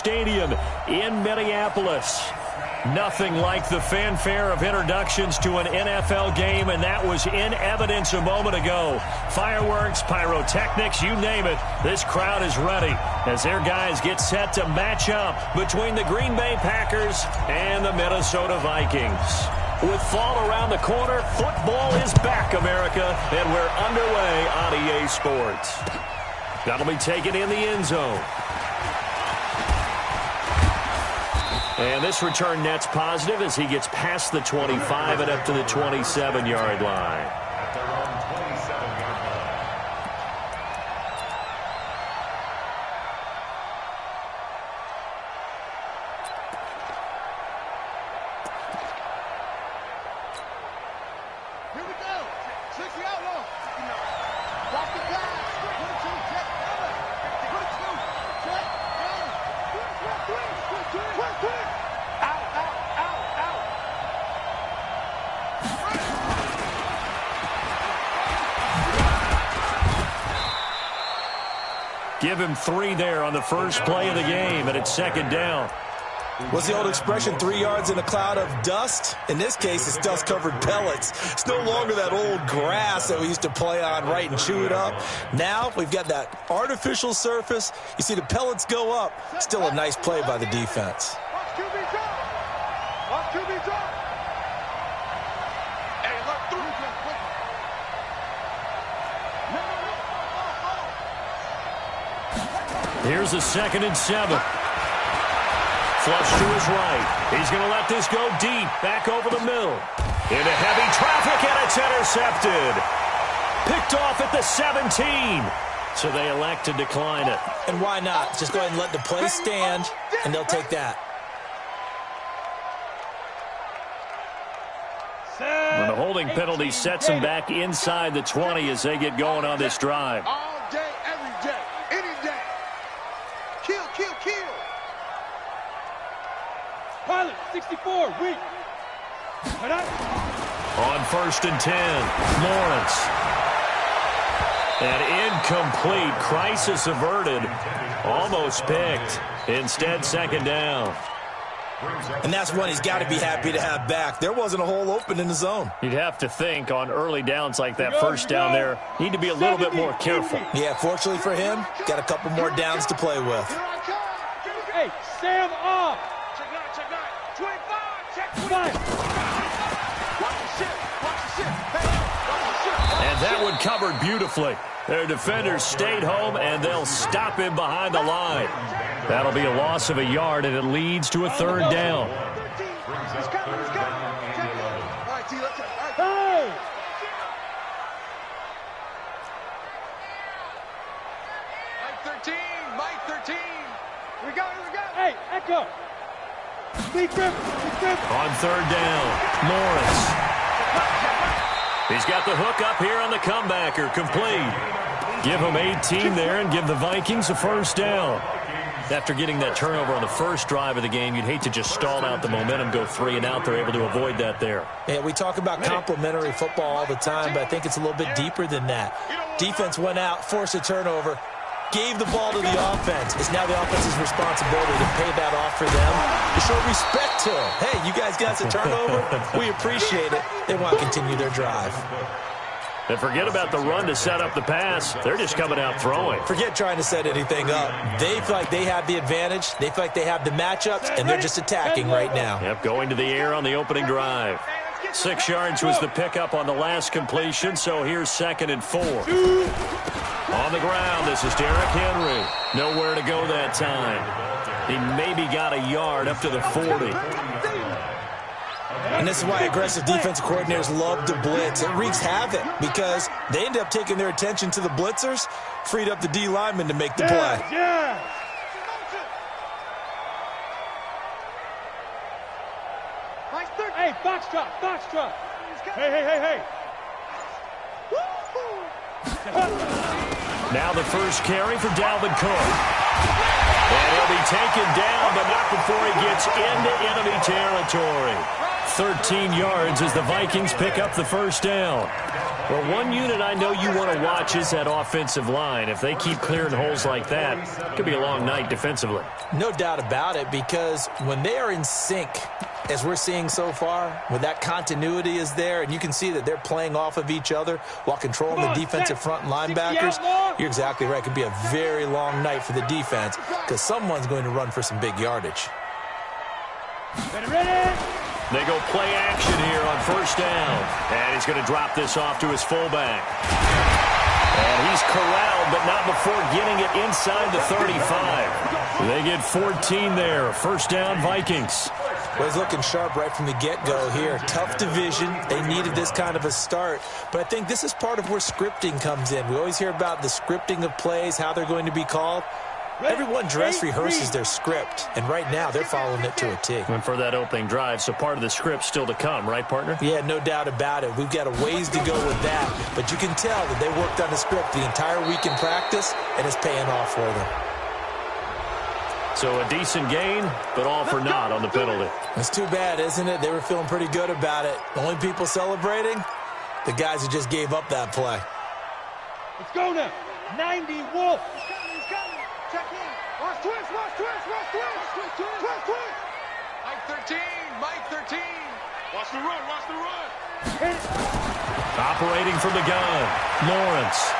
Stadium in Minneapolis. Nothing like the fanfare of introductions to an NFL game, and that was in evidence a moment ago. Fireworks, pyrotechnics, you name it. This crowd is ready as their guys get set to match up between the Green Bay Packers and the Minnesota Vikings. With fall around the corner, football is back, America, and we're underway on EA Sports. That'll be taken in the end zone. And this return net's positive as he gets past the 25 and up to the 27-yard line. Give him 3 there on the first play of the game, and it's second down. What's the old expression, 3 yards in a cloud of dust? In this case, it's dust-covered pellets. It's no longer that old grass that we used to play on, right, and chew it up. Now we've got that artificial surface. You see the pellets go up. Still a nice play by the defense. Here's a 2nd and 7. Flush to his right. He's going to let this go deep. Back over the middle. Into heavy traffic, and it's intercepted. Picked off at the 17. So they elect to decline it. And why not? Just go ahead and let the play stand, and they'll take that. And the holding penalty sets them back inside the 20 as they get going on this drive. All day, every day, any day. Kill. Pilot, 64, weak. On 1st and 10, Lawrence. An incomplete, crisis averted. Almost picked. Instead, 2nd down. And that's one he's got to be happy to have back. There wasn't a hole open in the zone. You'd have to think on early downs like that first down there, need to be a little bit more careful. Yeah, fortunately for him, got a couple more downs to play with. Hey, Sam off. Check 25, check 25. Watch the ship. And that one covered beautifully. Their defenders stayed home, and they'll stop him behind the line. That'll be a loss of a yard, and it leads to a 3rd down. He's coming. All right, T, let's go. Hey! Mike 13. Here we go. Hey, Echo. Big grip. On 3rd down, Lawrence. He's got the hook up here on the comebacker, complete. Give him 18 there and give the Vikings a 1st down. After getting that turnover on the first drive of the game, you'd hate to just stall out the momentum, go 3 and out. They're able to avoid that there. Yeah, we talk about complementary football all the time, but I think it's a little bit deeper than that. Defense went out, forced a turnover, gave the ball to the offense. It's now the offense's responsibility to pay that off for them, to show respect to them. Hey, you guys got a turnover? We appreciate it. They want to continue their drive. And forget about the run to set up the pass. They're just coming out throwing. Forget trying to set anything up. They feel like they have the advantage. They feel like they have the matchups, and they're just attacking right now. Yep, going to the air on the opening drive. 6 yards was the pickup on the last completion, so here's 2nd and 4. On the ground, this is Derrick Henry. Nowhere to go that time. He maybe got a yard up to the 40. And this is why aggressive defensive coordinators love to blitz. It wreaks havoc because they end up taking their attention to the blitzers, freed up the D lineman to make the play. Yeah. Hey, box drop. Hey. Now the first carry for Dalvin Cook. And he'll be taken down, but not before he gets into enemy territory. 13 yards as the Vikings pick up the first down. Well, one unit I know you want to watch is that offensive line. If they keep clearing holes like that, it could be a long night defensively. No doubt about it, because when they are in sync, as we're seeing so far, when that continuity is there, and you can see that they're playing off of each other while controlling the defensive front and linebackers, you're exactly right. It could be a very long night for the defense because someone's going to run for some big yardage. They go play action here on first down. And he's going to drop this off to his fullback. And he's corralled, but not before getting it inside the 35. They get 14 there. First down, Vikings. Well, he's looking sharp right from the get-go here. Tough division. They needed this kind of a start. But I think this is part of where scripting comes in. We always hear about the scripting of plays, how they're going to be called. Everyone dress rehearses their script, and right now they're following it to a T. And for that opening drive, so part of the script still to come, right, partner? Yeah, no doubt about it. We've got a ways to go with that, but you can tell that they worked on the script the entire week in practice, and it's paying off for them. So a decent gain, but all for naught on the penalty. It's too bad, isn't it? They were feeling pretty good about it. The only people celebrating, the guys who just gave up that play. Let's go now. 90 Wolf. He's coming. Check in. Watch twist. Mike 13. Watch the run. Operating from the gun, Lawrence.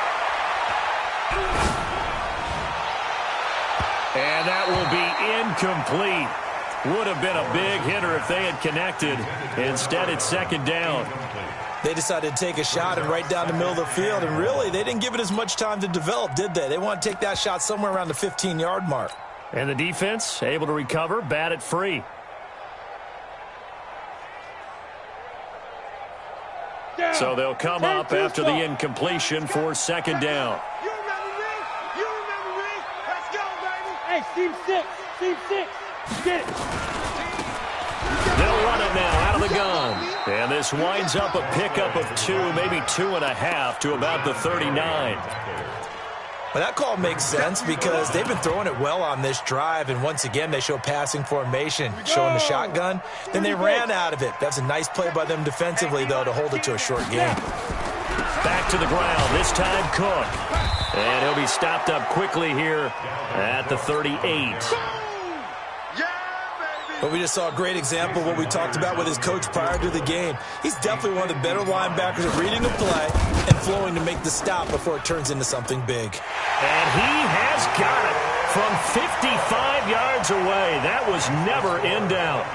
And that will be incomplete. Would have been a big hitter if they had connected. Instead, it's second down. They decided to take a shot and right down the middle of the field, and really, they didn't give it as much time to develop, did they? They want to take that shot somewhere around the 15-yard mark. And the defense able to recover, bat it free. So they'll come up after the incompletion for second down. You remember me. Let's go, baby. Hey, Team 6. Get it. They'll run it now out of the gun. And this winds up a pickup of 2, maybe 2.5 to about the 39. Well, that call makes sense because they've been throwing it well on this drive, and once again they show passing formation, showing the shotgun. Then they ran out of it. That's a nice play by them defensively, though, to hold it to a short game. Back to the ground, this time Cook. And he'll be stopped up quickly here at the 38. But we just saw a great example of what we talked about with his coach prior to the game. He's definitely one of the better linebackers at reading the play and flowing to make the stop before it turns into something big. And he has got it from 55 yards away. That was never in doubt.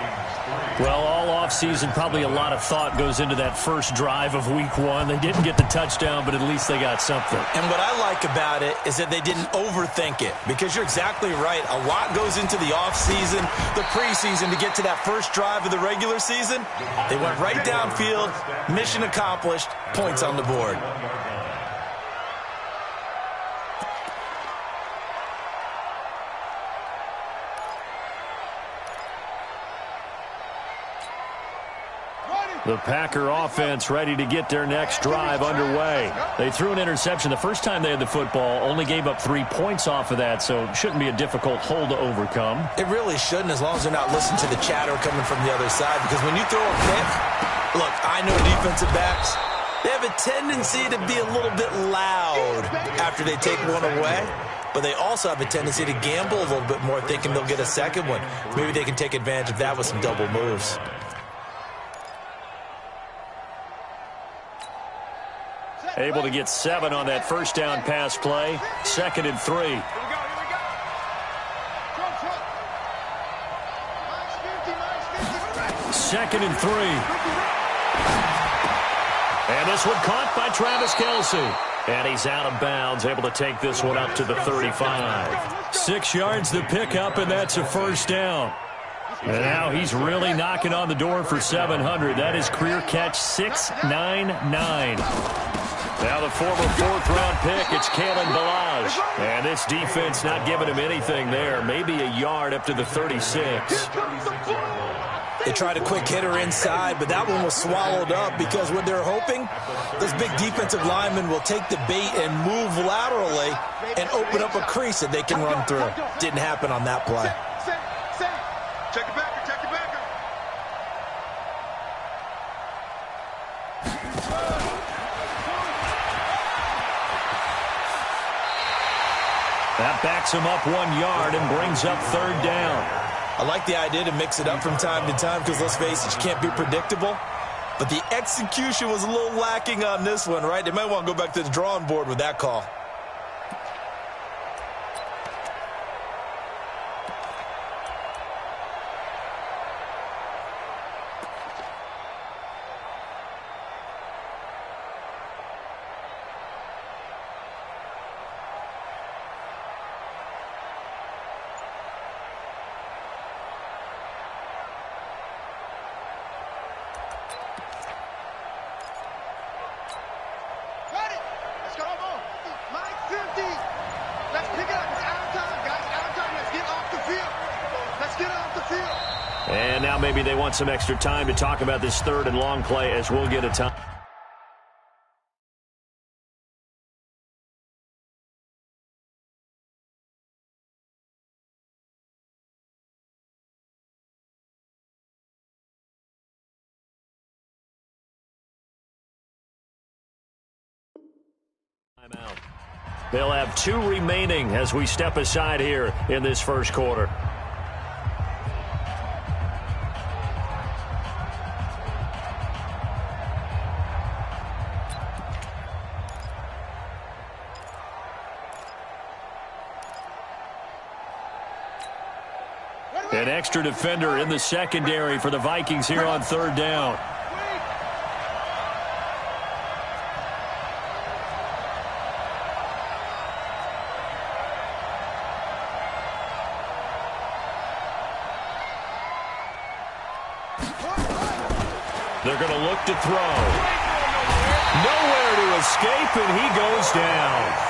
Well, all offseason, probably a lot of thought goes into that first drive of week 1. They didn't get the touchdown, but at least they got something. And what I like about it is that they didn't overthink it, because you're exactly right. A lot goes into the offseason, the preseason to get to that first drive of the regular season. They went right downfield, mission accomplished, points on the board. The Packer offense ready to get their next drive underway. They threw an interception the first time they had the football, only gave up 3 points off of that, so it shouldn't be a difficult hole to overcome. It really shouldn't, as long as they're not listening to the chatter coming from the other side, because when you throw a pick, look, I know defensive backs, they have a tendency to be a little bit loud after they take one away, but they also have a tendency to gamble a little bit more, thinking they'll get a second one. Maybe they can take advantage of that with some double moves. Able to get 7 on that first down pass play. 2nd and 3. Here we go. Trump. 2nd and 3. And this one caught by Travis Kelce. And he's out of bounds, able to take this one up to the 35. 6 yards the pickup, and that's a first down. And now he's really knocking on the door for 700. That is career catch 699. Now the former 4th-round pick, it's Kalen Ballage. And this defense not giving him anything there. Maybe a yard up to the 36. They tried a quick hitter inside, but that one was swallowed up because what they're hoping, those big defensive linemen will take the bait and move laterally and open up a crease that they can run through. Didn't happen on that play. Check it back. That backs him up 1 yard and brings up third down. I like the idea to mix it up from time to time because, let's face it, you can't be predictable. But the execution was a little lacking on this one, right? They might want to go back to the drawing board with that call. And now maybe they want some extra time to talk about this third and long play as we'll get a time. Timeout. They'll have 2 remaining as we step aside here in this first quarter. An extra defender in the secondary for the Vikings here on third down. They're going to look to throw. Nowhere to escape, and he goes down.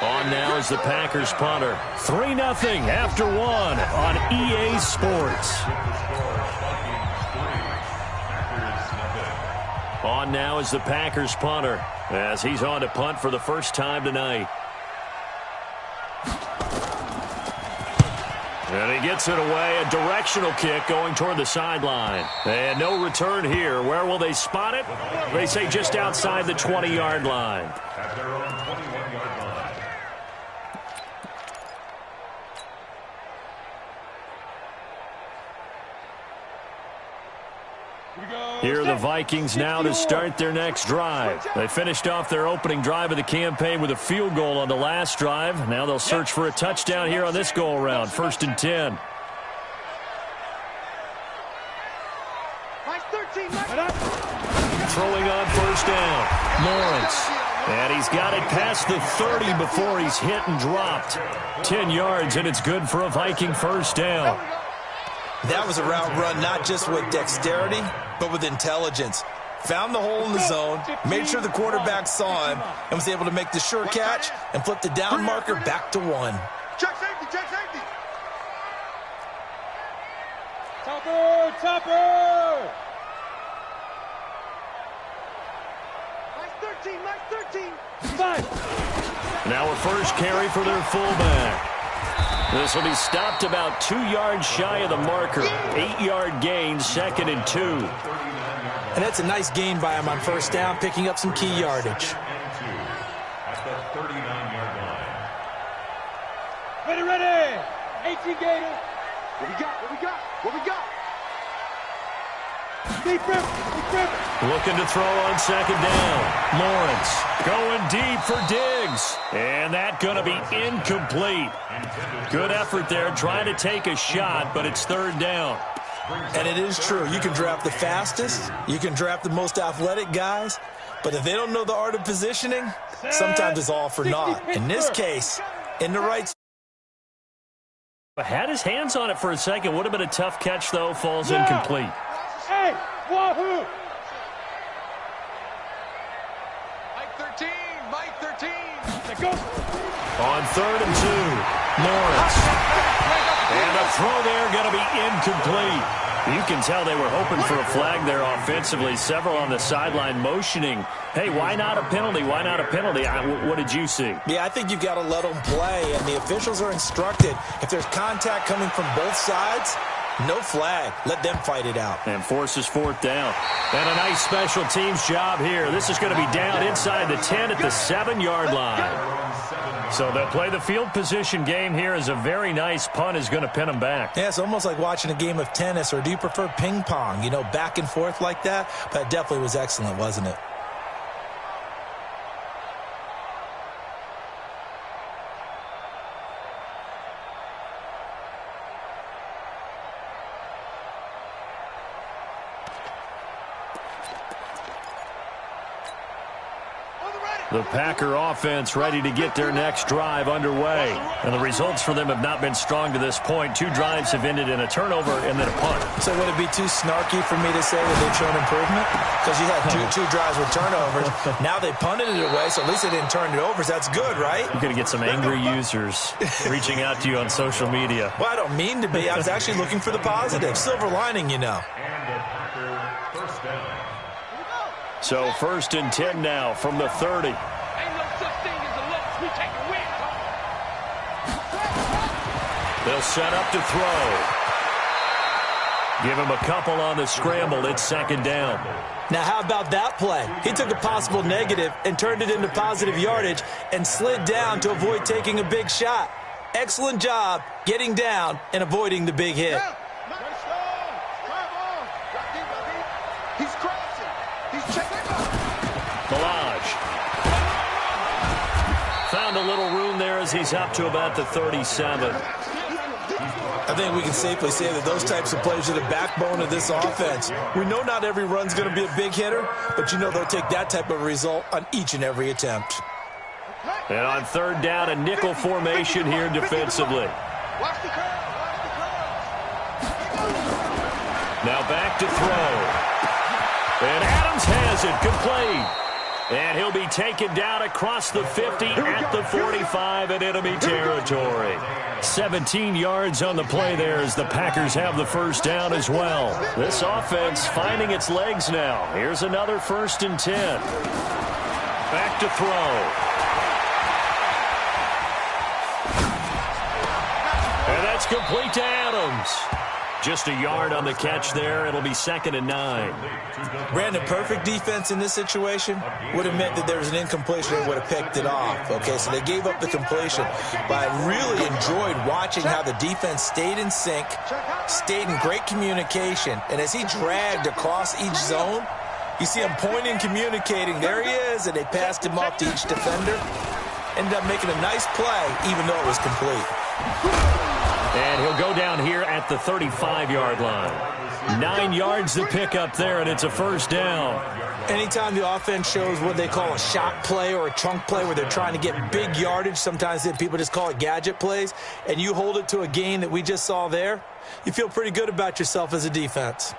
On now is the Packers punter. 3-0 after 1 on EA Sports. On now is the Packers punter as he's on to punt for the first time tonight. And he gets it away, a directional kick going toward the sideline. And no return here. Where will they spot it? They say just outside the 20-yard line. At their own 21-yard line. Here are the Vikings now to start their next drive. They finished off their opening drive of the campaign with a field goal on the last drive. Now they'll search for a touchdown here on this go-around. 1st and 10. Throwing on first down. Lawrence. And he's got it past the 30 before he's hit and dropped. 10 yards, and it's good for a Viking first down. That was a route run not just with dexterity, but with intelligence. Found the hole in the zone, made sure the quarterback saw him, and was able to make the sure catch and flip the down marker back to 1. Check safety, check safety. Topper, topper. Nice 13. 5. Now a first carry for their fullback. This will be stopped about 2 yards shy of the marker. 8-yard gain, 2nd and 2. And that's a nice gain by him on first down, picking up some key yardage. At the 39-yard line. Ready. 18 Gator. What we got? Deep rip. Looking to throw on 2nd down. Lawrence going deep for Diggs. And that going to be incomplete. Good effort there, trying to take a shot, but it's 3rd down. And it is true. You can draft the fastest. You can draft the most athletic guys. But if they don't know the art of positioning, sometimes it's all for naught. In this case, in the right. Had his hands on it for a second. Would have been a tough catch, though. Falls incomplete. Hey, wahoo. Mike 13. Let's go. On 3rd and 2, Lawrence. And a throw there going to be incomplete. You can tell they were hoping for a flag there offensively. Several on the sideline motioning. Hey, why not a penalty? Why not a penalty? What did you see? Yeah, I think you've got to let them play, and the officials are instructed. If there's contact coming from both sides, No flag. Let them fight it out. And forces fourth down. And a nice special teams job here. This is going to be down inside the 10 at the 7-yard line. So they'll play the field position game here as a very nice punt is going to pin them back. Yeah, it's almost like watching a game of tennis, or do you prefer ping pong? You know, back and forth like that? But it definitely was excellent, wasn't it? The Packer offense ready to get their next drive underway. And the results for them have not been strong to this point. 2 drives have ended in a turnover and then a punt. So would it be too snarky for me to say that they've shown improvement? Because you had two drives with turnovers. Now they punted it away, so at least they didn't turn it over. So that's good, right? You're going to get some angry users reaching out to you on social media. Well, I don't mean to be. I was actually looking for the positive. Silver lining, you know. So 1st and 10 now from the 30. Ain't no such thing as a loss. We take a win. They'll set up to throw. Give him a couple on the scramble. It's 2nd down. Now, how about that play? He took a possible negative and turned it into positive yardage and slid down to avoid taking a big shot. Excellent job getting down and avoiding the big hit. He's crossing. He's checking. Ballage. Found a little room there as he's up to about the 37. I think we can safely say that those types of plays are the backbone of this offense. We know not every run's going to be a big hitter, but you know they'll take that type of result on each and every attempt. And on 3rd down, a nickel formation here defensively. Watch the curve. Now back to throw. And Adams has it complete. And he'll be taken down across the 50 at the 45 in enemy territory. 17 yards on the play there as the Packers have the 1st down as well. This offense finding its legs now. Here's another 1st and 10. Back to throw. And that's complete to Adams. Just a yard on the catch there. It'll be 2nd and 9. Brandon, perfect defense in this situation would have meant that there was an incompletion and would have picked it off. Okay, so they gave up the completion. But I really enjoyed watching how the defense stayed in sync, stayed in great communication. And as he dragged across each zone, you see him pointing, communicating. There he is, and they passed him off to each defender. Ended up making a nice play, even though it was complete. And he'll go down here at the 35-yard line. 9 yards to pick up there, and it's a 1st down. Anytime the offense shows what they call a shot play or a chunk play where they're trying to get big yardage, sometimes people just call it gadget plays, and you hold it to a gain that we just saw there, you feel pretty good about yourself as a defense.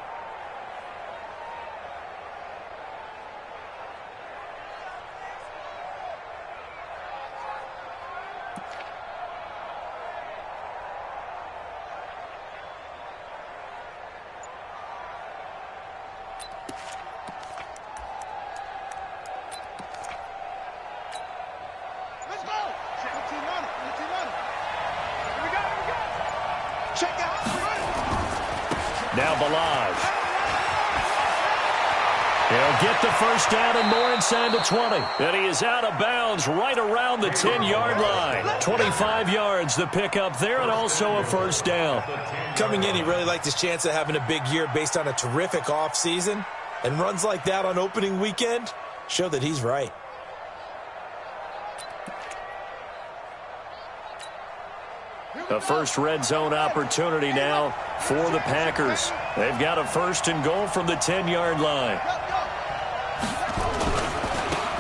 Now Ballage. He'll get the 1st down and more inside the 20. And he is out of bounds right around the 10-yard line. 25 yards to pick up there and also a 1st down. Coming in, he really liked his chance of having a big year based on a terrific offseason. And runs like that on opening weekend show that he's right. A first red zone opportunity now for the Packers. They've got a 1st and goal from the 10-yard line.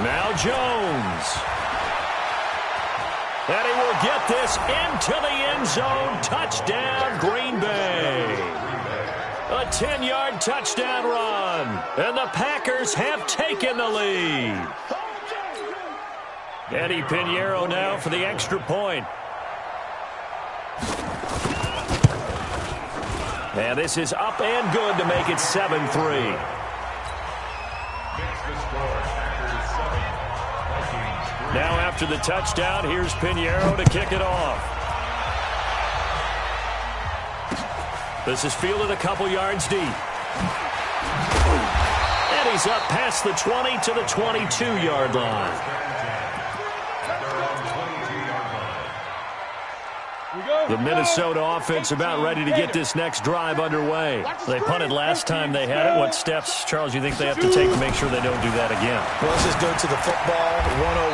Now Jones. And he will get this into the end zone. Touchdown, Green Bay. A 10-yard touchdown run. And the Packers have taken the lead. Eddie Pinheiro now for the extra point. And this is up and good to make it 7-3. Now after the touchdown, here's Pinheiro to kick it off. This is fielded a couple yards deep. And he's up past the 20 to the 22-yard line. The Minnesota offense about ready to get this next drive underway. They punted last time they had it. What steps, Charles, you think they have to take to make sure they don't do that again? Well, let's just go to the football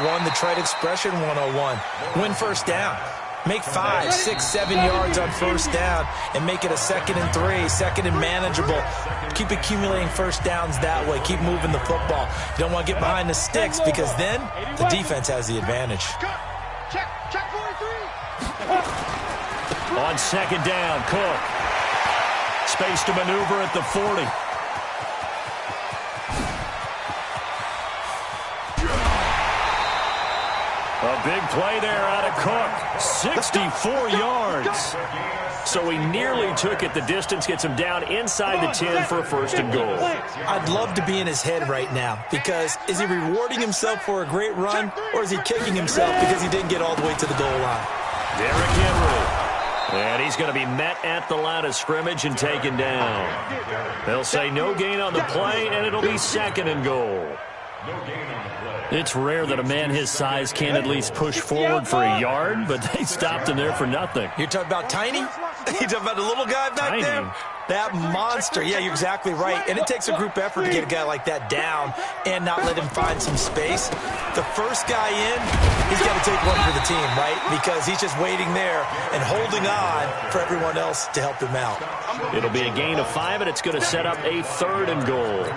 101, the trade expression 101. Win first down. Make 5, 6, 7 yards on first down and make it a 2nd and 3, 2nd and manageable. Keep accumulating first downs that way. Keep moving the football. You don't want to get behind the sticks because then the defense has the advantage. Check 43. On second down, Cook. Space to maneuver at the 40. A big play there out of Cook. 64 yards. So he nearly took it the distance, gets him down inside the 10 for a 1st and goal. I'd love to be in his head right now because is he rewarding himself for a great run or is he kicking himself because he didn't get all the way to the goal line? Derrick Henry. And he's going to be met at the line of scrimmage and taken down. They'll say no gain on the play, and it'll be 2nd and goal. It's rare that a man his size can at least push forward for a yard, but they stopped him there for nothing. You're talking about Tiny? You're talking about the little guy back there? That monster. Yeah, you're exactly right. And it takes a group effort to get a guy like that down and not let him find some space. The first guy in, he's got to take one for the team, right? Because he's just waiting there and holding on for everyone else to help him out. It'll be a gain of 5, and it's going to set up a 3rd and goal.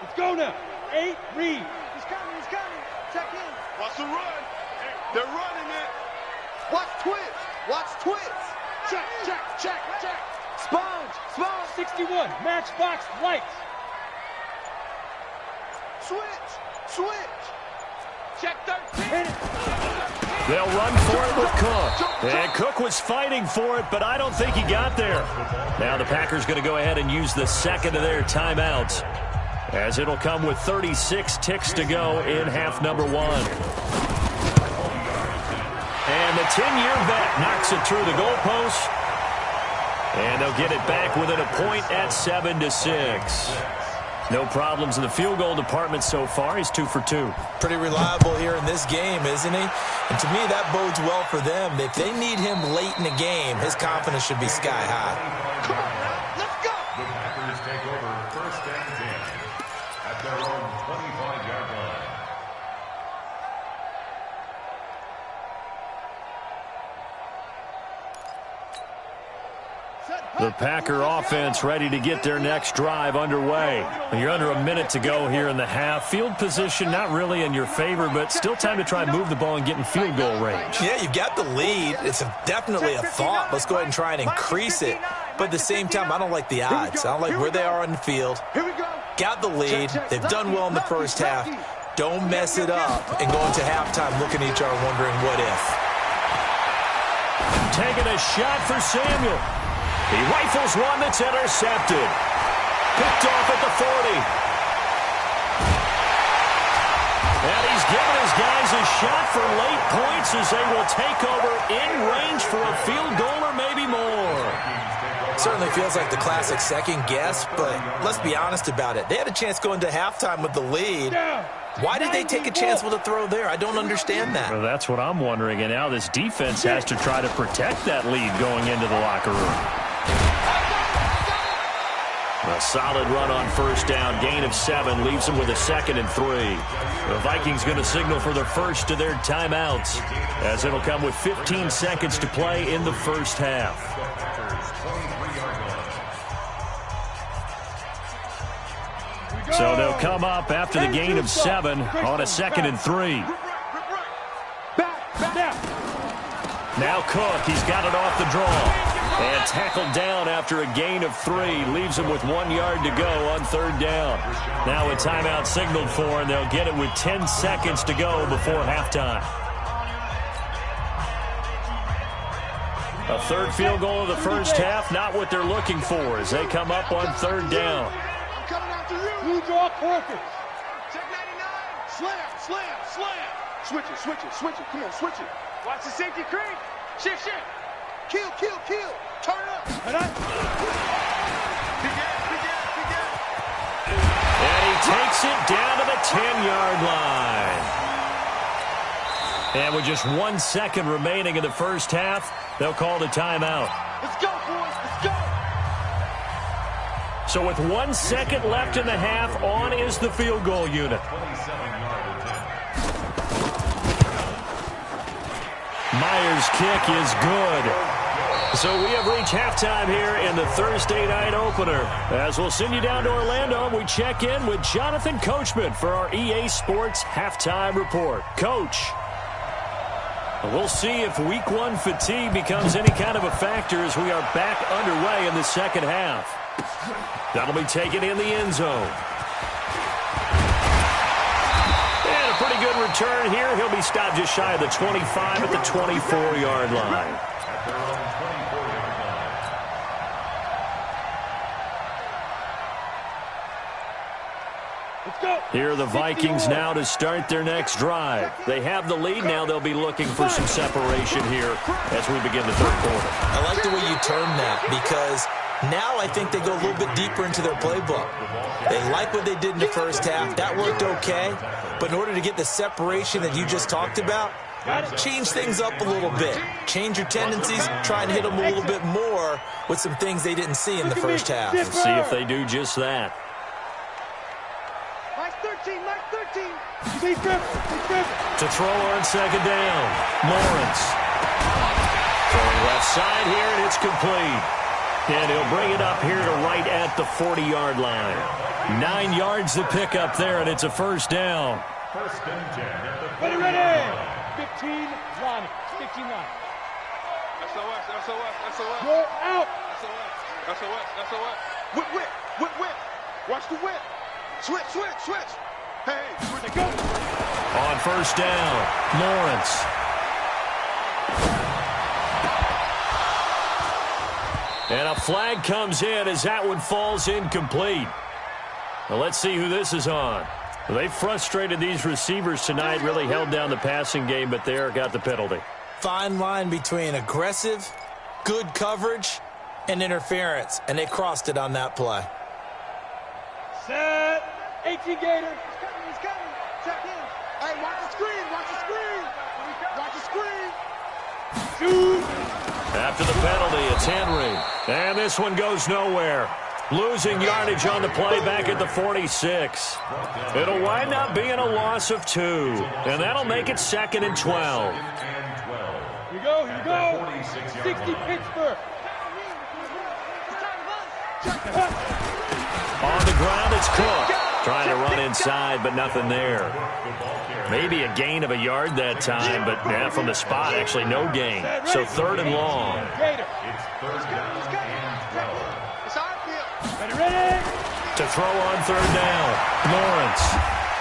Let's go now. 8, read. He's coming. Check in. Watch the run. They're running it. Watch twits. Check. Sponge. 61, matchbox lights. Switch. Check 13. They'll run for it with Cook. And Cook was fighting for it, but I don't think he got there. Now the Packers going to go ahead and use the 2nd of their timeouts, as it'll come with 36 ticks to go in half number 1. And the 10-year vet knocks it through the goalpost. And they'll get it back within a point at 7-6. No problems in the field goal department so far. He's 2 for 2. Pretty reliable here in this game, isn't he? And to me, that bodes well for them. If they need him late in the game, his confidence should be sky high. Come on now. Let's go. The Packers take over 1st and 10 at their own 25-yard line. The Packer offense ready to get their next drive underway. You're under a minute to go here in the half. Field position not really in your favor, but still time to try and move the ball and get in field goal range. Yeah, you've got the lead. It's definitely a thought. Let's go ahead and try and increase it. But at the same time, I don't like the odds. I don't like where they are on the field. Here we go. Got the lead. They've done well in the first half. Don't mess it up and go into halftime looking at each other wondering what if. Taking a shot for Samuel. He rifles one that's intercepted. Picked off at the 40. And he's given his guys a shot for late points as they will take over in range for a field goal or maybe more. Certainly feels like the classic second guess, but let's be honest about it. They had a chance going to halftime with the lead. Why did they take a chance with a throw there? I don't understand that. Well, that's what I'm wondering. And now this defense has to try to protect that lead going into the locker room. A solid run on first down. Gain of 7 leaves them with a 2nd and 3. The Vikings going to signal for the first of their timeouts, as it'll come with 15 seconds to play in the first half. So they'll come up after the gain of 7 on a 2nd and 3. Now Cook, he's got it off the draw. And tackled down after a gain of 3. Leaves him with 1 yard to go on 3rd down. Now a timeout signaled for, and they'll get it with 10 seconds to go before halftime. A third field goal of the first half, not what they're looking for as they come up on third down. I'm coming after you. You draw Corkers. Check 99. Slam, slam, slam. Switch it, switch it, switch it. Come on, switch it. Watch the safety creep. Shift, shift. Kill, kill, kill. Turn up. And I... And he takes it down to the 10-yard line. And with just 1 second remaining in the first half, they'll call the timeout. Let's go, boys. Let's go. So with 1 second left in the half, on is the field goal unit. 27-yard attempt. Myers' kick is good. So we have reached halftime here in the Thursday night opener. As we'll send you down to Orlando, we check in with Jonathan Coachman for our EA Sports Halftime Report. Coach, we'll see if Week 1 fatigue becomes any kind of a factor as we are back underway in the second half. That'll be taken in the end zone. And a pretty good return here. He'll be stopped just shy of the 25 at the 24-yard line. At their own 24-yard line. Let's go. Here are the Vikings now to start their next drive. They have the lead now. They'll be looking for some separation here as we begin the third quarter. I like the way you term that because now I think they go a little bit deeper into their playbook. They like what they did in the first half. That worked okay. But in order to get the separation that you just talked about, change things up a little bit. Change your tendencies. Try and hit them a little bit more with some things they didn't see in the first half. Let's see if they do just that. Mike 13, Mike 13. Be careful. To throw on second down, Lawrence. Throwing left side here, and it's complete. And he'll bring it up here to right at the 40-yard line. 9 yards to pick up there, and it's a first down. First and 10 at the Ready, 40-yard ready. line. 15 line. 15 line. SOS, SOS, SOS. You're out. SOS, SOS, SOS. Whip, whip, whip, whip. Watch the whip. Switch, switch, switch. Hey, where'd they go? On first down, Lawrence. And a flag comes in as that one falls incomplete. Well, let's see who this is on. They frustrated these receivers tonight, really held down the passing game, but there got the penalty. Fine line between aggressive, good coverage, and interference, and they crossed it on that play. Set. 18 Gator. He's coming. Check in. Hey, watch the screen, watch the screen. Watch the screen. Shoot. After the penalty, it's Henry. And this one goes nowhere. Losing yardage on the play back at the 46. It'll wind up being a loss of 2. And that'll make it 2nd and 12. Here you go. 60 Pittsburgh. On the ground, it's Cook. Trying to run inside, but nothing there. Maybe a gain of a yard that time, but yeah, from the spot, actually no gain. So 3rd and long. Gator. It's third down and 12. It's our field. Ready. To throw on 3rd down, Lawrence.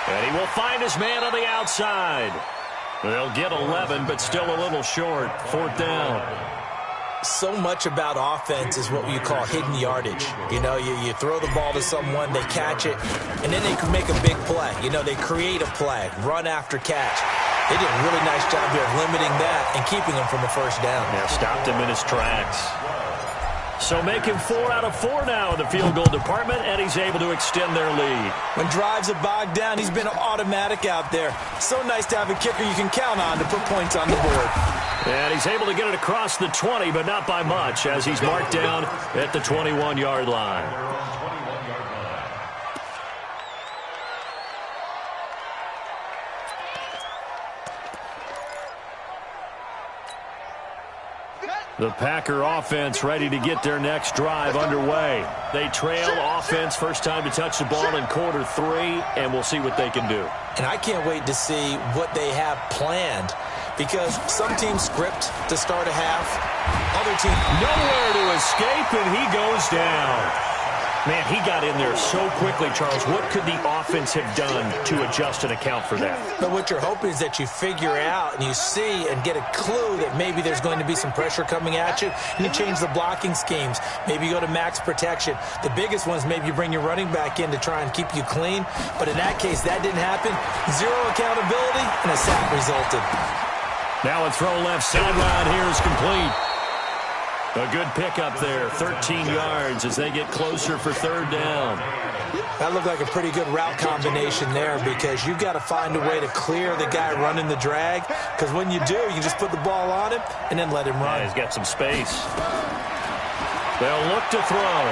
And he will find his man on the outside. They'll get 11, but still a little short. 4th down. So much about offense is what you call hidden yardage. You know, you throw the ball to someone, they catch it, and then they can make a big play. You know, they create a play, run after catch. They did a really nice job here of limiting that and keeping him from a first down. Yeah, stopped him in his tracks. So making 4 out of 4 now in the field goal department, and he's able to extend their lead. When drives are bogged down, he's been automatic out there. So nice to have a kicker you can count on to put points on the board. And he's able to get it across the 20, but not by much, as he's marked down at the 21-yard line. The Packer offense ready to get their next drive underway. They trail offense, first time to touch the ball in quarter 3, and we'll see what they can do. And I can't wait to see what they have planned, because some teams script to start a half, other teams nowhere to escape, and he goes down. Man, he got in there so quickly, Charles. What could the offense have done to adjust and account for that? But what you're hoping is that you figure out and you see and get a clue that maybe there's going to be some pressure coming at you, and you change the blocking schemes. Maybe you go to max protection. The biggest one is maybe you bring your running back in to try and keep you clean. But in that case, that didn't happen. Zero accountability, and a sack resulted. Now a throw left sideline here is complete. A good pickup there, 13 yards as they get closer for third down. That looked like a pretty good route combination there because you've got to find a way to clear the guy running the drag, because when you do, you just put the ball on him and then let him run. Yeah, he's got some space. They'll look to throw.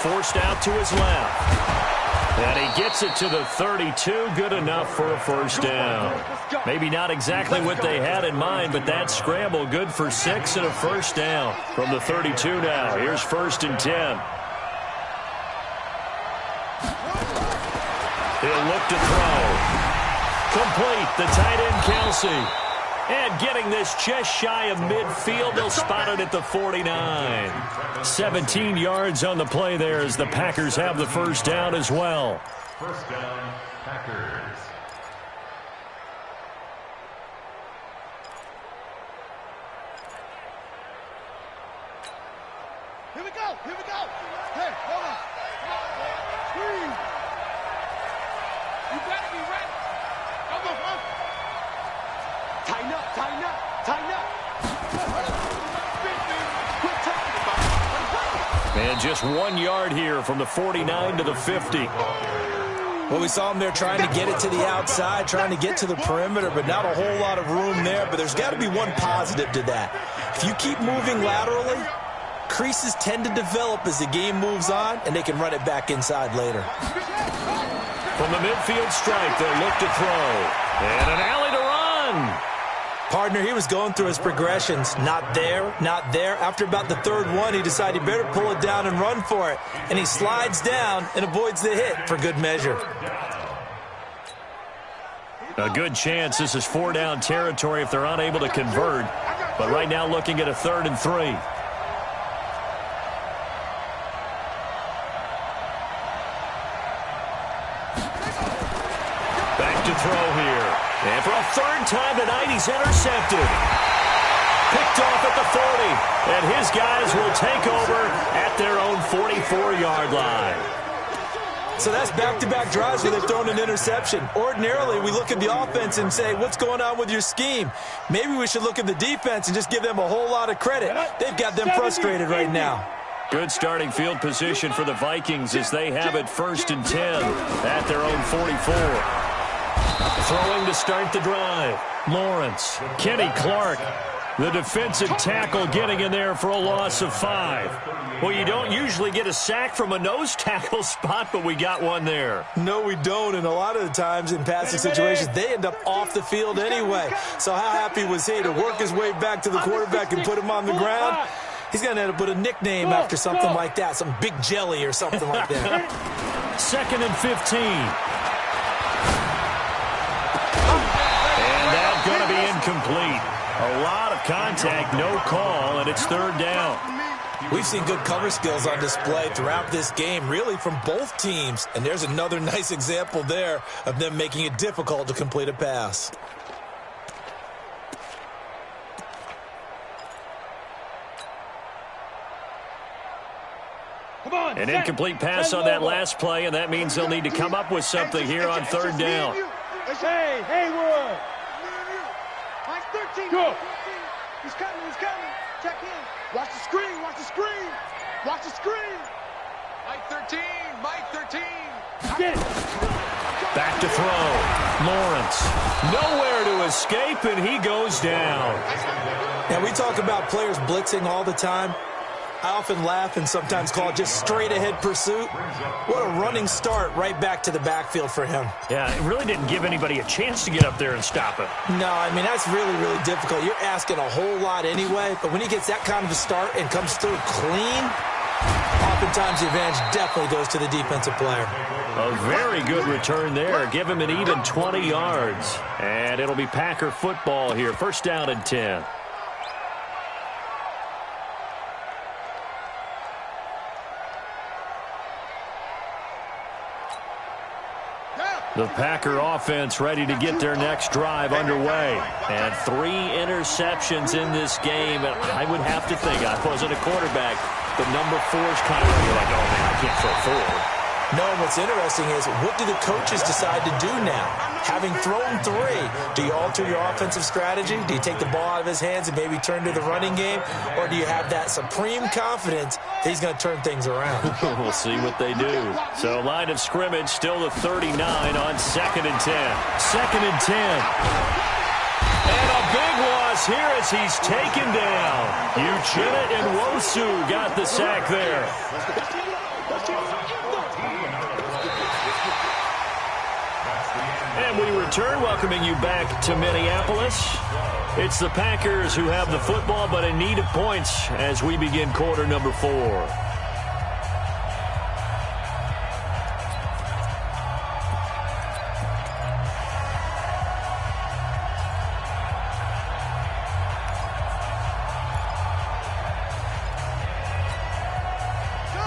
Forced out to his left. And he gets it to the 32, good enough for a first down. Maybe not exactly what they had in mind, but that scramble good for 6 and a first down from the 32 now. Here's 1st and 10. He'll look to throw. Complete, the tight end Kelsey. And getting this just shy of midfield, they'll spot it at the 49. 17 yards on the play there as the Packers have the first down as well. First down, Packers. Here we go. Here we go. Hey, hold on. Scream. You better be ready. Come on. Tighten up, tighten up, tighten up. Quit talking about it. And just 1 yard here from the 49 to the 50. Well, we saw him there trying to get it to the outside, trying to get to the perimeter, but not a whole lot of room there. But there's got to be one positive to that. If you keep moving laterally, creases tend to develop as the game moves on, and they can run it back inside later. From the midfield stripe, they'll look to throw. And an alley to run. Partner, he was going through his progressions. Not there, not there. After about the third one, he decided he better pull it down and run for it. And he slides down and avoids the hit for good measure. A good chance this is 4-down territory if they're unable to convert. But right now looking at a 3rd and 3. Back to throw here. And for a 3rd time tonight, he's intercepted. Picked off at the 40. And his guys will take over at their own 44-yard line. So that's back-to-back drives where they've thrown an interception. Ordinarily, we look at the offense and say, what's going on with your scheme? Maybe we should look at the defense and just give them a whole lot of credit. They've got them frustrated right now. Good starting field position for the Vikings as they have it 1st and 10 at their own 44. Throwing to start the drive. Lawrence. Kenny Clark, the defensive tackle, getting in there for a loss of 5. Well, you don't usually get a sack from a nose tackle spot, but we got one there. No, we don't, and a lot of the times in passing situations, they end up off the field anyway. So how happy was he to work his way back to the quarterback and put him on the ground? He's going to end up with a nickname after something like that, some Big Jelly or something like that. 2nd and 15. Going to be incomplete. A lot of contact, no call, and it's 3rd down. We've seen good cover skills on display throughout this game, really from both teams. And there's another nice example there of them making it difficult to complete a pass. An incomplete pass on that last play, and that means they'll need to come up with something here on 3rd down. Hey, Hayward! Mike 13. Go. He's coming, he's coming. Check in. Watch the screen, watch the screen. Watch the screen. Mike 13, Mike 13. Get it. Back to throw. Lawrence. Nowhere to escape, and he goes down. Now, we talk about players blitzing all the time. I often laugh and sometimes call it just straight-ahead pursuit. What a running start right back to the backfield for him. Yeah, it really didn't give anybody a chance to get up there and stop it. No, I mean, that's really, really difficult. You're asking a whole lot anyway, but when he gets that kind of a start and comes through clean, oftentimes the advantage definitely goes to the defensive player. A very good return there. Give him an even 20 yards. And it'll be Packer football here. 1st down and 10. The Packer offense ready to get their next drive underway. And 3 interceptions in this game. And I would have to think, I wasn't a quarterback, but number 4 is kind of like, oh, man, I can't throw 4. No, what's interesting is, what do the coaches decide to do now? Having thrown 3, do you alter your offensive strategy? Do you take the ball out of his hands and maybe turn to the running game? Or do you have that supreme confidence that he's going to turn things around? We'll see what they do. So line of scrimmage still the 39 on 2nd and 10. 2nd and 10. And a big loss here as he's taken down. Uchenna Nwosu got the sack there. And we return, welcoming you back to Minneapolis. It's the Packers who have the football, but in need of points as we begin quarter number 4.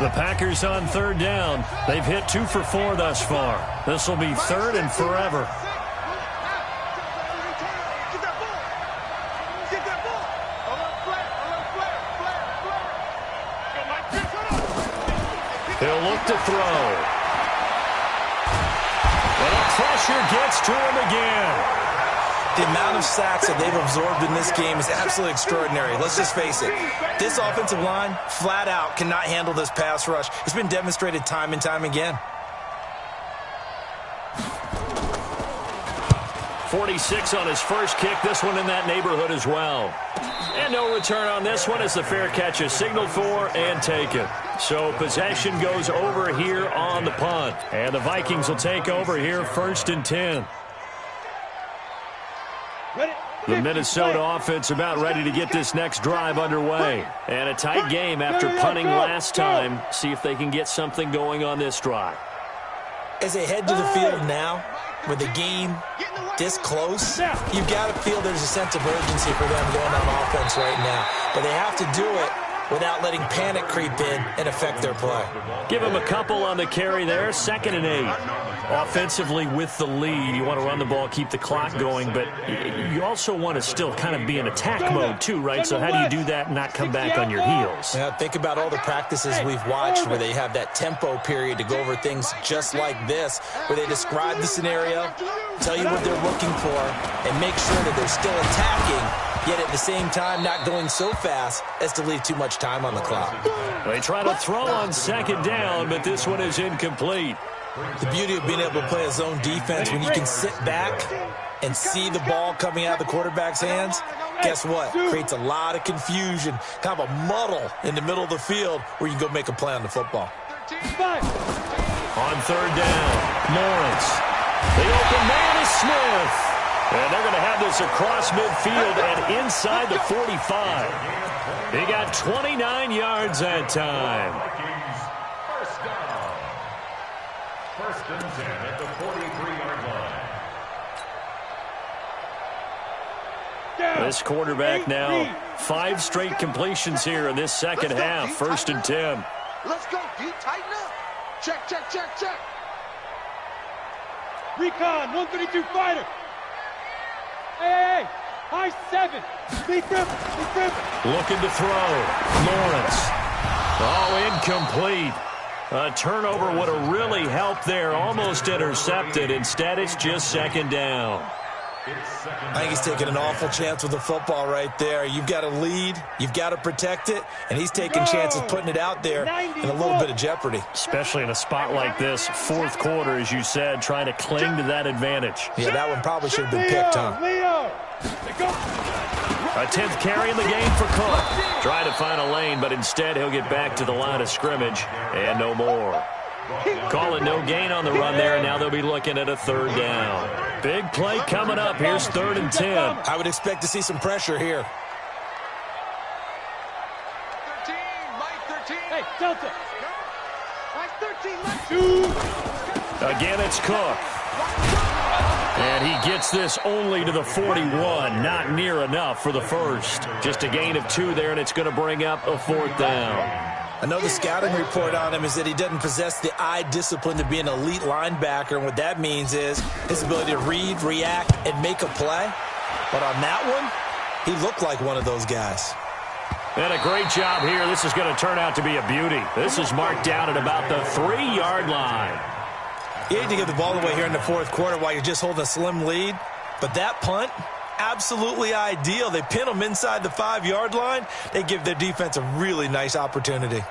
The Packers on 3rd down. They've hit 2 for 4 thus far. This will be 3rd and forever. He'll look to throw. But a pressure gets to him again. The amount of sacks that they've absorbed in this game is absolutely extraordinary. Let's just face it. This offensive line, flat out, cannot handle this pass rush. It's been demonstrated time and time again. 46 on his first kick. This one in that neighborhood as well. And no return on this one as the fair catch is signaled for and taken. So possession goes over here on the punt. And the Vikings will take over here 1st and 10. The Minnesota offense about ready to get this next drive underway. And a tight game after punting last time. See if they can get something going on this drive. As they head to the field now, with the game this close, you've got to feel there's a sense of urgency for them going on offense right now. But they have to do it without letting panic creep in and affect their play. Give them a couple on the carry there. 2nd and 8. Offensively with the lead, you want to run the ball, keep the clock going, but you also want to still kind of be in attack mode too, right? So how do you do that and not come back on your heels? Yeah, think about all the practices we've watched where they have that tempo period to go over things just like this, where they describe the scenario, tell you what they're looking for, and make sure that they're still attacking, yet at the same time not going so fast as to leave too much time on the clock. They try to throw on 2nd down, but this one is incomplete. The beauty of being able to play a zone defense when you can sit back and see the ball coming out of the quarterback's hands, guess what? Creates a lot of confusion, kind of a muddle in the middle of the field where you can go make a play on the football. On 3rd down, Lawrence. The open man is Smith. And they're going to have this across midfield and inside the 45. He got 29 yards that time. 1st and 10 at the 43-yard line. This quarterback now, 5 straight completions here in this second half. 1st and 10. Let's go, D. Tighten up. Check, check, check, check. Recon, 132 fighter. Hey, high 7. Speak up. Looking to throw. Lawrence. Oh, incomplete. A turnover would have really helped there. Almost intercepted. Instead, it's just 2nd down. I think he's taking an awful chance with the football right there. You've got to lead. You've got to protect it. And he's taking chances putting it out there in a little bit of jeopardy. Especially in a spot like this, 4th quarter, as you said, trying to cling to that advantage. Yeah, that one probably should have been picked, huh? A 10th carry in the game for Cook. Trying to find a lane, but instead he'll get back to the line of scrimmage and no more. Calling no gain on the run there, and now they'll be looking at a 3rd down. Big play coming up. Here's 3rd and 10. I would expect to see some pressure here. 13, Mike 13. Hey, Delta. Mike 13, Mike 2. Again, it's Cook. And he gets this only to the 41. Not near enough for the first. Just a gain of 2 there, and it's going to bring up a 4th down. I know the scouting report on him is that he doesn't possess the eye discipline to be an elite linebacker, and what that means is his ability to read, react, and make a play. But on that one, he looked like one of those guys. And a great job here. This is going to turn out to be a beauty. This is marked down at about the 3-yard line. You hate to give the ball away here in the fourth quarter while you're just holding a slim lead, but that punt, absolutely ideal. They pin them inside the 5-yard line. They give their defense a really nice opportunity.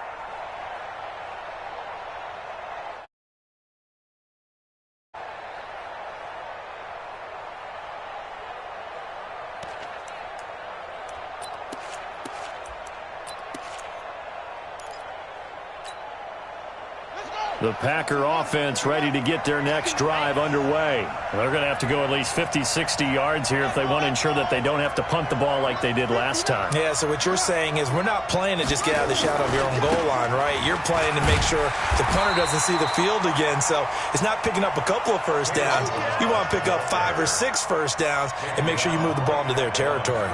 The Packer offense ready to get their next drive underway. They're going to have to go at least 50, 60 yards here if they want to ensure that they don't have to punt the ball like they did last time. Yeah, so what you're saying is we're not playing to just get out of the shadow of your own goal line, right? You're playing to make sure the punter doesn't see the field again. So it's not picking up a couple of first downs. You want to pick up 5 or 6 first downs and make sure you move the ball into their territory.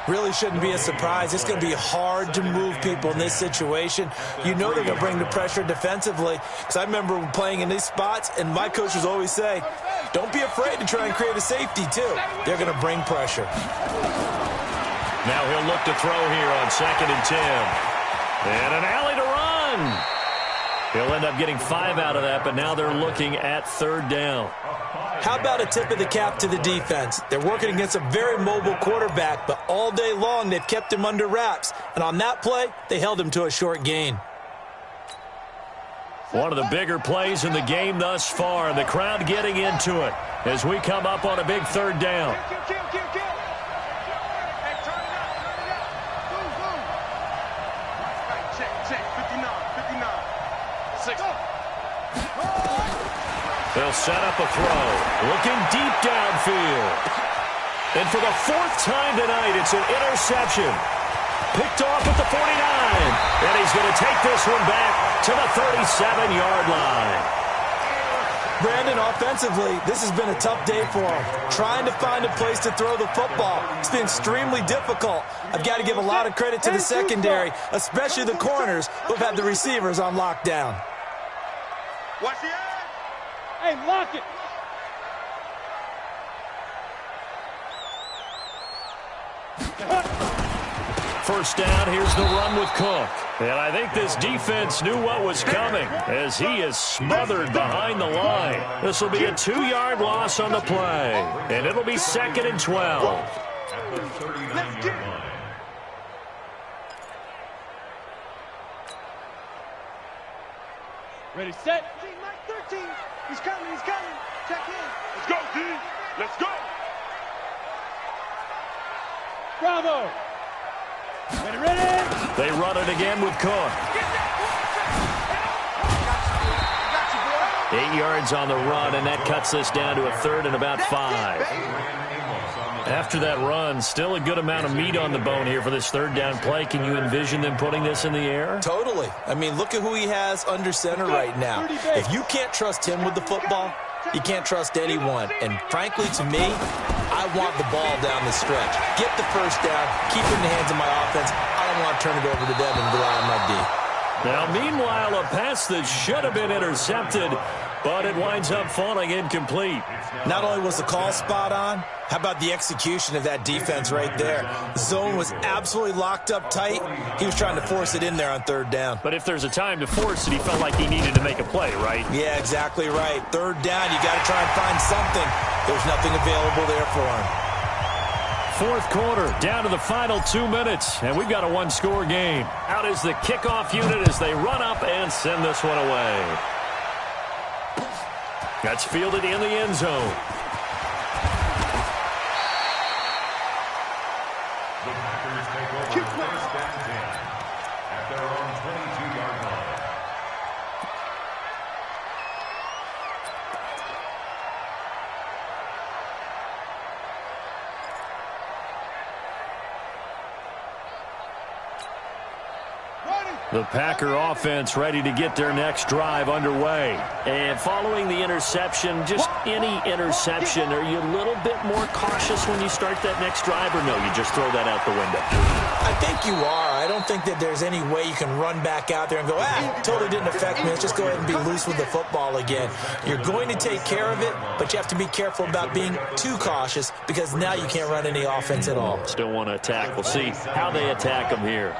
Really shouldn't be a surprise. It's going to be hard to move people in this situation. You know they're going to bring the pressure defensively. Because I remember playing in these spots, and my coaches always say, don't be afraid to try and create a safety, too. They're going to bring pressure. Now he'll look to throw here on 2nd and 10. And an alley to run. He'll end up getting 5 out of that, but now they're looking at 3rd down. How about a tip of the cap to the defense? They're working against a very mobile quarterback, but all day long they've kept him under wraps. And on that play, they held him to a short gain. One of the bigger plays in the game thus far. The crowd getting into it as we come up on a big 3rd down. Kill. Hey, turn it up. Boom. Right, check. 59. 60. They'll set up a throw. Looking deep downfield. And for the 4th time tonight, it's an interception. Picked off at the 49. And he's going to take this one back to the 37-yard line. Brandon, offensively, this has been a tough day for him. Trying to find a place to throw the football. It's been extremely difficult. I've got to give a lot of credit to the secondary, especially the corners who have had the receivers on lockdown. Watch the edge. Hey, lock it. First down, here's the run with Cook. And I think this defense knew what was coming as he is smothered behind the line. This will be a 2-yard loss on the play. And it'll be 2nd and 12. At the 39-yard line. Ready, set. Mike 13. He's coming. Check in. Let's go, D. Let's go. Bravo. Ready. They run it again with Cook. 8 yards on the run, and that cuts this down to a 3rd and about 5. After that run, still a good amount of meat on the bone here for this 3rd down play. Can you envision them putting this in the air? Totally. I mean, look at who he has under center right now. If you can't trust him with the football, you can't trust anyone. And frankly, to me, I want the ball down the stretch. Get the first down, keep it in the hands of my offense. I don't want to turn it over to them and rely on my D. Now, meanwhile, a pass that should have been intercepted, but it winds up falling incomplete. Not only was the call spot on, how about the execution of that defense right there? The zone was absolutely locked up tight. He was trying to force it in there on 3rd down. But if there's a time to force it, he felt like he needed to make a play, right? Yeah, exactly right. 3rd down, you got to try and find something. There's nothing available there for him. 4th quarter, down to the final 2 minutes, and we've got a 1-score game. Out is the kickoff unit as they run up and send this one away. That's fielded in the end zone. The Packers take over 1st and 10 at their own 22-yard line. The Packer offense ready to get their next drive underway. And following the interception, just any interception, are you a little bit more cautious when you start that next drive, or no, you just throw that out the window? I think you are. I don't think that there's any way you can run back out there and go, totally didn't affect me. Let's just go ahead and be loose with the football again. You're going to take care of it, but you have to be careful about being too cautious because now you can't run any offense at all. Still want to attack. We'll see how they attack them here.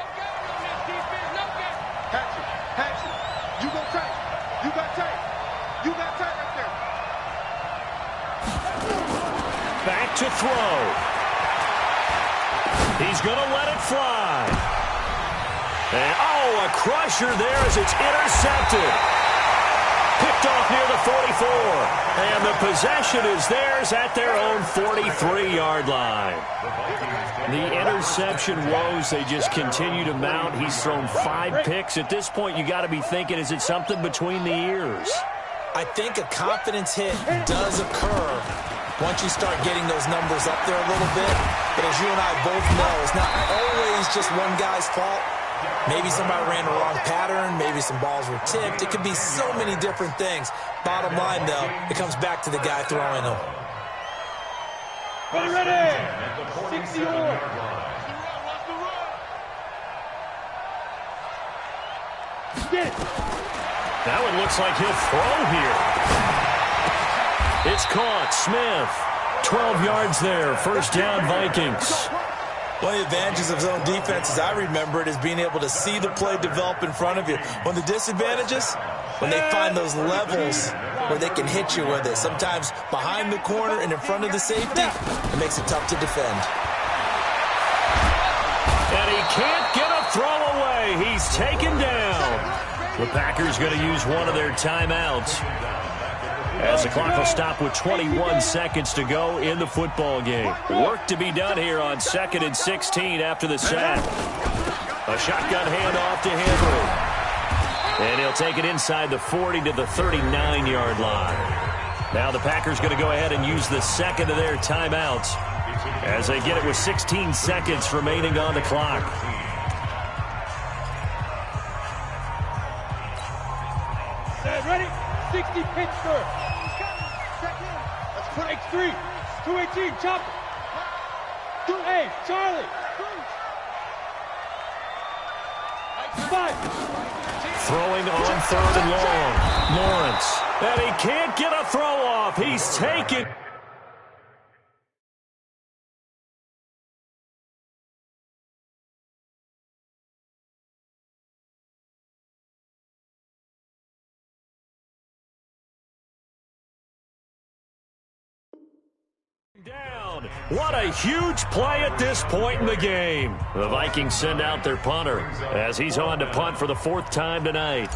You go tight. You got tight. You got tight right there. Back to throw. He's going to let it fly. And, a crusher there as it's intercepted. Picked off near the 44. And the possession is theirs at their own 43-yard line. The interception woes, they just continue to mount. He's thrown 5 picks. At this point, you got to be thinking, is it something between the ears? I think a confidence hit does occur once you start getting those numbers up there a little bit. But as you and I both know, it's not always just one guy's fault. Maybe somebody ran the wrong pattern. Maybe some balls were tipped. It could be so many different things. Bottom line, though, it comes back to the guy throwing them. Ready! 60 yards. Get it. That one looks like he'll throw here. It's caught. Smith. 12 yards there. First down, Vikings. One of the advantages of zone defense, as I remember it, is being able to see the play develop in front of you. One of the disadvantages, when they find those levels where they can hit you with it. Sometimes behind the corner and in front of the safety, it makes it tough to defend. And he can't get a throw away. He's taken down. The Packers going to use one of their timeouts, as the clock will stop with 21 seconds to go in the football game. Work to be done here on 2nd and 16 after the sack. A shotgun handoff to Henry. And he'll take it inside the 40 to the 39-yard line. Now the Packers going to go ahead and use the second of their timeouts as they get it with 16 seconds remaining on the clock. Ready? 60 Pittsburgh. Let's put X3. 218. Chop. Hey, Charlie. 5. Throwing on 3rd and long. Lawrence. And he can't get a throw off. He's taken. Down. What a huge play at this point in the game. The Vikings send out their punter as he's on to punt for the 4th time tonight.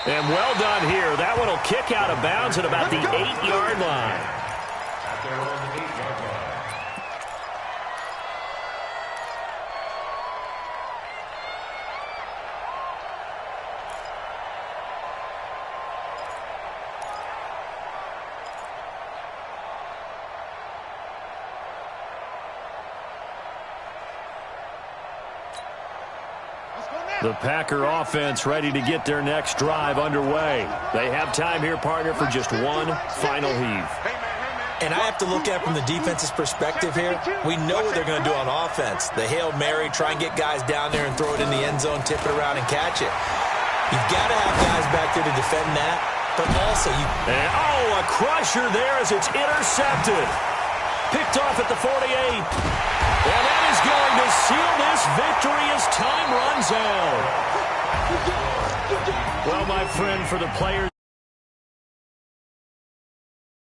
And well done here. That one will kick out of bounds at about the 8-yard line. At their own 8-yard line. The Packer offense ready to get their next drive underway. They have time here, partner, for just one final heave. And I have to look at it from the defense's perspective here. We know what they're going to do on offense. The Hail Mary, try and get guys down there and throw it in the end zone, tip it around and catch it. You've got to have guys back there to defend that, but also you... And, a crusher there as it's intercepted. Picked off at the 48. And that is going to seal this victory as time runs out. Well, my friend, for the players...